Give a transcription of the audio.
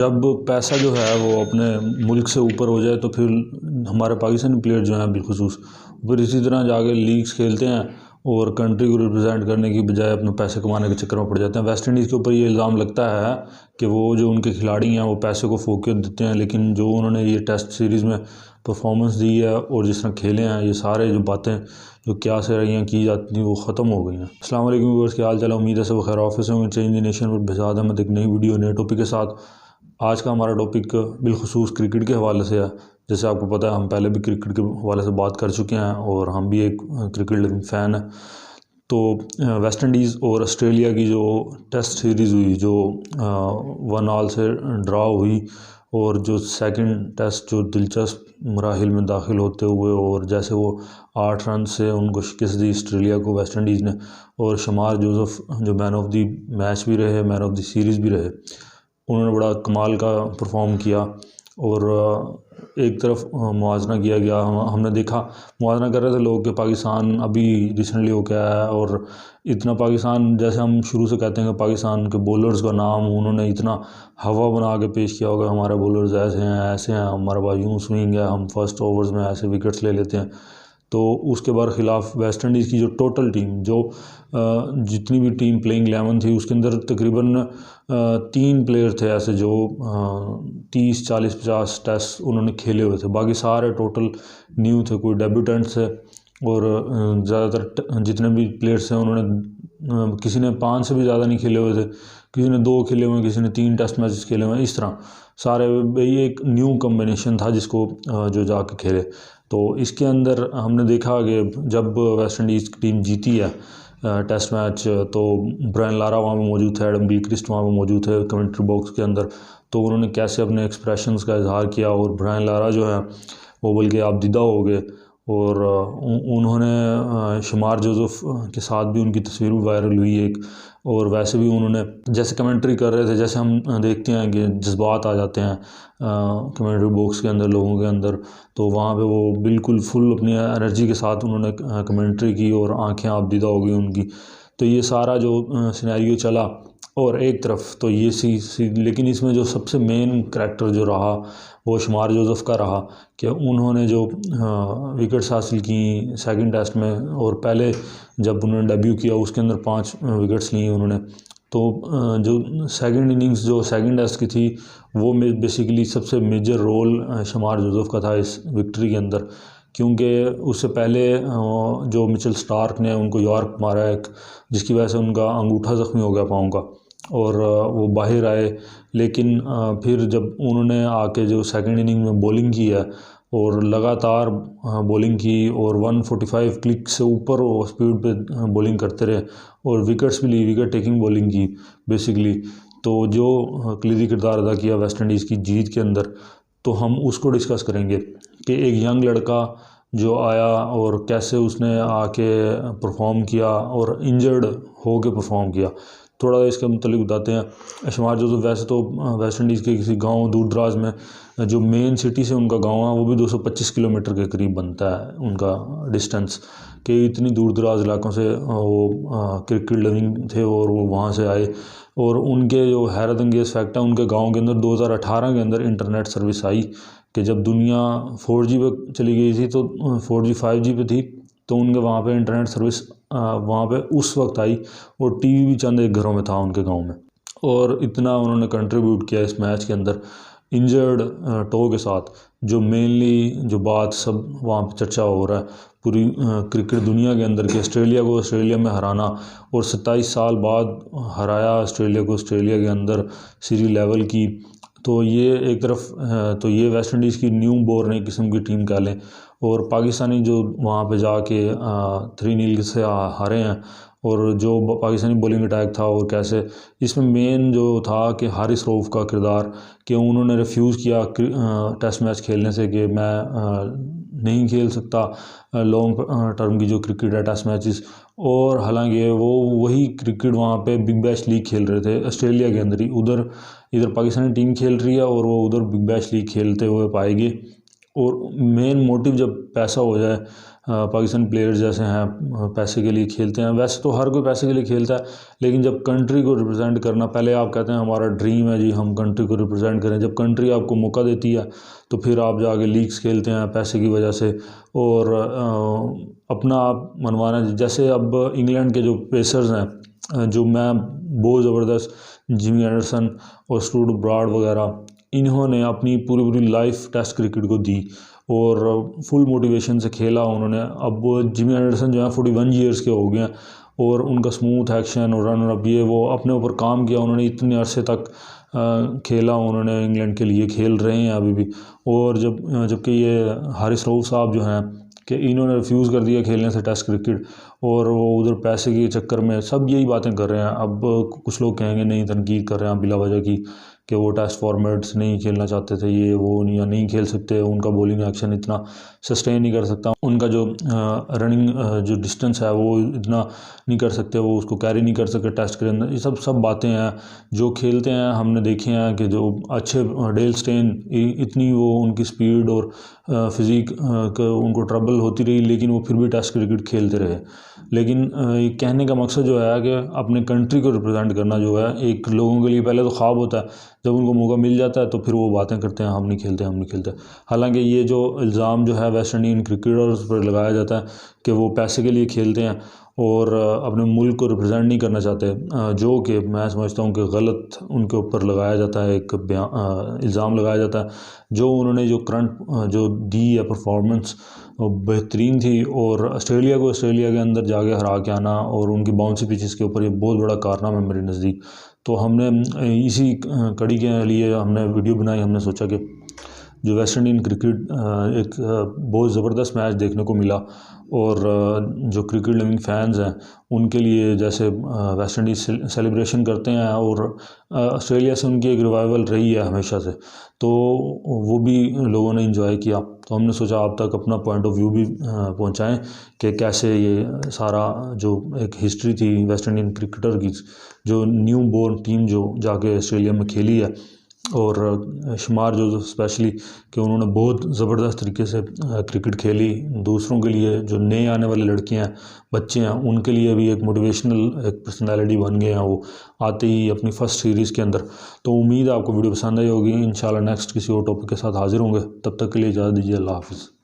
जब पैसा जो है वो अपने मुल्क से ऊपर हो जाए तो फिर हमारे पाकिस्तानी प्लेयर जो हैं बिलखुसूस फिर इसी तरह जाके लीग्स खेलते हैं और कंट्री को रिप्रेजेंट करने की बजाय अपने पैसे कमाने के चक्कर में पड़ जाते हैं। वेस्ट इंडीज़ के ऊपर ये इल्ज़ाम लगता है कि वो जो उनके खिलाड़ी हैं वो पैसे को फोकस देते हैं, लेकिन जो उन्होंने ये टेस्ट सीरीज़ में परफॉर्मेंस दी है और जिस तरह खेले हैं, ये सारे जो बातें जो क्या से रही हैं की जाती थी वो ख़त्म हो गई हैं। अस्सलाम वालेकुम व्यूअर्स, क्या हाल चाल है? उम्मीद है सब खैर ऑफिस में चेंज द नेशन पर बेसाद अहमद एक नई वीडियो नए टॉपिक के साथ। आज का हमारा टॉपिक बिलखुसूस क्रिकेट के हवाले से है। जैसे आपको पता है हम पहले भी क्रिकेट के हवाले से बात कर चुके हैं और हम भी एक क्रिकेट फ़ैन हैं। तो वेस्ट इंडीज़ और ऑस्ट्रेलिया की जो टेस्ट सीरीज़ हुई, जो 1-1 से ड्रा हुई, और जो सेकंड टेस्ट जो दिलचस्प मराहिल में दाखिल होते हुए और जैसे वो 8 रन से उनको शिकस्त दी ऑस्ट्रेलिया को वेस्ट इंडीज़ ने, और शमार जोसेफ जो मैन ऑफ द मैच भी रहे, मैन ऑफ द सीरीज़ भी रहे, उन्होंने बड़ा कमाल का परफॉर्म किया। और एक तरफ मुआवजा किया गया, हमने देखा मुआवजा कर रहे थे लोग कि पाकिस्तान अभी रिसेंटली हो गया है, और इतना पाकिस्तान, जैसे हम शुरू से कहते हैं कि पाकिस्तान के बॉलर्स का नाम उन्होंने इतना हवा बना के पेश किया होगा, हमारे बॉलर्स ऐसे हैं, हमारे पास यूँ स्विंग है, हम फर्स्ट ओवर्स में ऐसे विकेट्स ले लेते हैं। तो उसके बरखिलाफ़ वेस्ट इंडीज़ की जो टोटल टीम, जो जितनी भी टीम प्लेइंग 11 थी, उसके अंदर तकरीबन 3 प्लेयर थे ऐसे जो 30 40 50 टेस्ट उन्होंने खेले हुए थे, बाकी सारे टोटल न्यू थे, कोई डेब्यूटेंट्स थे। और ज़्यादातर जितने भी प्लेयर्स हैं उन्होंने किसी ने 5 से भी ज़्यादा नहीं खेले हुए थे, किसी ने 2 खेले हुए हैं, किसी ने 3 टेस्ट मैचेस खेले हुए हैं, इस तरह सारे। ये एक न्यू कम्बिनेशन था जिसको जो जाके खेले। तो इसके अंदर हमने देखा कि जब वेस्ट इंडीज़ की टीम जीती है टेस्ट मैच, तो ब्रायन लारा वहाँ पे मौजूद थे, एडम गिलक्रिस्ट वहाँ पे मौजूद थे कमेंट्री बॉक्स के अंदर। तो उन्होंने कैसे अपने एक्सप्रेशंस का इजहार किया, और ब्रायन लारा जो है वो बल्कि आबदीदा हो गए, और उन्होंने शमार जोसेफ के साथ भी उनकी तस्वीर भी वायरल हुई एक। और वैसे भी उन्होंने जैसे कमेंट्री कर रहे थे, जैसे हम देखते हैं कि जज्बात आ जाते हैं कमेंट्री बॉक्स के अंदर लोगों के अंदर, तो वहाँ पे वो बिल्कुल फुल अपनी एनर्जी के साथ उन्होंने कमेंट्री की और आंखें आबदीदा हो गई उनकी। तो ये सारा जो सिनेरियो चला, और एक तरफ तो ये लेकिन इसमें जो सबसे मेन करैक्टर जो रहा वो शमार जोसेफ का रहा कि उन्होंने जो विकेट्स हासिल की सेकंड टेस्ट में, और पहले जब उन्होंने डेब्यू किया उसके अंदर 5 विकेट्स ली उन्होंने। तो जो सेकंड इनिंग्स जो सेकंड टेस्ट की थी वो बेसिकली सबसे मेजर रोल शमार जोसेफ का था इस विक्ट्री के अंदर, क्योंकि उससे पहले जो मिचेल स्टार्क ने उनको यॉर्क मारा एक, जिसकी वजह से उनका अंगूठा ज़ख्मी हो गया पाँव का, और वो बाहर आए। लेकिन फिर जब उन्होंने आके जो सेकंड इनिंग में बॉलिंग की है और लगातार बॉलिंग की, और 145 क्लिक से ऊपर वो स्पीड पे बॉलिंग करते रहे, और विकेट्स भी ली, विकेट टेकिंग बॉलिंग की बेसिकली। तो जो कलीदी किरदार अदा किया वेस्ट इंडीज़ की जीत के अंदर, तो हम उसको डिस्कस करेंगे कि एक यंग लड़का जो आया और कैसे उसने आके परफॉर्म किया और इंजर्ड हो के परफॉर्म किया। थोड़ा इसके मतलब बताते हैं। शमार जोसेफ वैसे तो वेस्ट इंडीज़ के किसी गांव दूर दराज में, जो मेन सिटी से उनका गांव है वो भी 225 किलोमीटर के करीब बनता है उनका डिस्टेंस, कि इतनी दूर दराज इलाकों से वो क्रिकेट लविंग थे और वो वहाँ से आए। और उनके जो हैरत अंगेज़ फैक्ट है, उनके गांव के अंदर 2018 के अंदर इंटरनेट सर्विस आई, कि जब दुनिया 4G पे चली गई थी, तो 4G 5G पे थी, तो उनके वहाँ पे इंटरनेट सर्विस वहाँ पे उस वक्त आई, और टीवी भी चंद एक घरों में था उनके गांव में। और इतना उन्होंने कंट्रीब्यूट किया इस मैच के अंदर इंजर्ड टो के साथ। जो मेनली जो बात सब वहाँ पे चर्चा हो रहा है पूरी क्रिकेट दुनिया के अंदर, कि ऑस्ट्रेलिया को ऑस्ट्रेलिया में हराना, और 27 साल बाद हराया ऑस्ट्रेलिया को ऑस्ट्रेलिया के अंदर सीरीज लेवल की। तो ये एक तरफ तो ये वेस्ट इंडीज़ की न्यू बोर्न एक किस्म की टीम कह लें, और पाकिस्तानी जो वहाँ पे जाके 3-0 से हारे हैं, और जो पाकिस्तानी बॉलिंग अटैक था, और कैसे इसमें मेन जो था कि हारिस रऊफ़ का किरदार, कि उन्होंने रिफ्यूज़ किया टेस्ट मैच खेलने से, कि मैं नहीं खेल सकता लॉन्ग टर्म की जो क्रिकेट है टेस्ट मैचेस। और हालांकि वो वही क्रिकेट वहाँ पे बिग बैश लीग खेल रहे थे ऑस्ट्रेलिया के अंदर ही, इधर पाकिस्तानी टीम खेल रही है और वो उधर बिग बैश लीग खेलते हुए पाएगी। और मेन मोटिव जब पैसा हो जाए पाकिस्तानी प्लेयर्स जैसे हैं पैसे के लिए खेलते हैं। वैसे तो हर कोई पैसे के लिए खेलता है, लेकिन जब कंट्री को रिप्रेजेंट करना, पहले आप कहते हैं हमारा ड्रीम है जी हम कंट्री को रिप्रेजेंट करें। जब कंट्री आपको मौका देती है तो फिर आप जाके लीग्स खेलते हैं पैसे की वजह से, और अपना आप मनवाना। जैसे अब इंग्लैंड के जो पेसर्स हैं, जो मैं बहुत ज़बरदस्त, जिमी एंडरसन और स्टुअर्ट ब्रॉड वगैरह, इन्होंने अपनी पूरी पूरी लाइफ टेस्ट क्रिकेट को दी और फुल मोटिवेशन से खेला उन्होंने। अब जिमी एंडरसन जो है 41 ईयर्स के हो गए हैं और उनका स्मूथ एक्शन और रन अप, ये वो अपने ऊपर काम किया उन्होंने। इतने अरसे तक खेला उन्होंने, इंग्लैंड के लिए खेल रहे हैं अभी भी। और जबकि ये हारिस रऊफ साहब जो हैं कि इन्होंने रिफ्यूज़ कर दिया खेलने से टेस्ट क्रिकेट, और वो उधर पैसे के चक्कर में सब यही बातें कर रहे हैं। अब कुछ लोग कहेंगे नहीं, तनकीद कर रहे हैं बिला वजह की कि वो टेस्ट फॉर्मेट्स नहीं खेलना चाहते थे, ये वो नहीं, या नहीं खेल सकते, उनका बॉलिंग एक्शन इतना सस्टेन नहीं कर सकता, उनका जो रनिंग जो डिस्टेंस है वो इतना नहीं कर सकते, वो उसको कैरी नहीं कर सकते टेस्ट के अंदर। ये सब बातें हैं। जो खेलते हैं हमने देखे हैं कि जो अच्छे, डेल स्टेन इतनी वो उनकी स्पीड और फिज़िक उनको ट्रबल होती रही, लेकिन वो फिर भी टेस्ट क्रिकेट खेलते रहे। लेकिन ये कहने का मकसद जो है कि अपने कंट्री को रिप्रेजेंट करना जो है, एक लोगों के लिए पहले तो ख्वाब होता है, जब उनको मौका मिल जाता है तो फिर वो बातें करते हैं हम नहीं खेलते, हम नहीं खेलते। हालांकि ये जो इल्ज़ाम जो है वेस्ट इंडीज़ क्रिकेटर्स पर लगाया जाता है कि वो पैसे के लिए खेलते हैं और अपने मुल्क को रिप्रेजेंट नहीं करना चाहते, जो कि मैं समझता हूँ कि गलत उनके ऊपर लगाया जाता है, एक इल्ज़ाम लगाया जाता है। जो उन्होंने जो करंट जो दी है परफॉर्मेंस बेहतरीन थी, और ऑस्ट्रेलिया को ऑस्ट्रेलिया के अंदर जाके हरा के आना और उनकी बाउंसी पिचेस के ऊपर, ये बहुत बड़ा कारनामा है मेरे नज़दीक। तो हमने इसी कड़ी के लिए हमने वीडियो बनाई। हमने सोचा कि जो वेस्ट इंडीज़ क्रिकेट एक बहुत ज़बरदस्त मैच देखने को मिला, और जो क्रिकेट लविंग फैंस हैं उनके लिए, जैसे वेस्ट इंडीज़ सेलिब्रेशन करते हैं और ऑस्ट्रेलिया से उनकी एक रिवाइवल रही है हमेशा से, तो वो भी लोगों ने इंजॉय किया। तो हमने सोचा आप तक अपना पॉइंट ऑफ व्यू भी पहुंचाएं कि कैसे ये सारा जो एक हिस्ट्री थी वेस्ट इंडीज़ क्रिकेटर की, जो न्यू बोर्न टीम जो जाके ऑस्ट्रेलिया में खेली है, और शुमार जो स्पेशली कि उन्होंने बहुत ज़बरदस्त तरीके से क्रिकेट खेली। दूसरों के लिए, जो नए आने वाले लड़कियां हैं, बच्चे हैं, उनके लिए भी एक मोटिवेशनल एक पर्सनैलिटी बन गए हैं वो आते ही अपनी फ़र्स्ट सीरीज़ के अंदर। तो उम्मीद है आपको वीडियो पसंद आई होगी। इंशाल्लाह नेक्स्ट किसी और टॉपिक के साथ हाजिर होंगे, तब तक के लिए इजाज़त दीजिए। अल्लाह हाफ़िज़।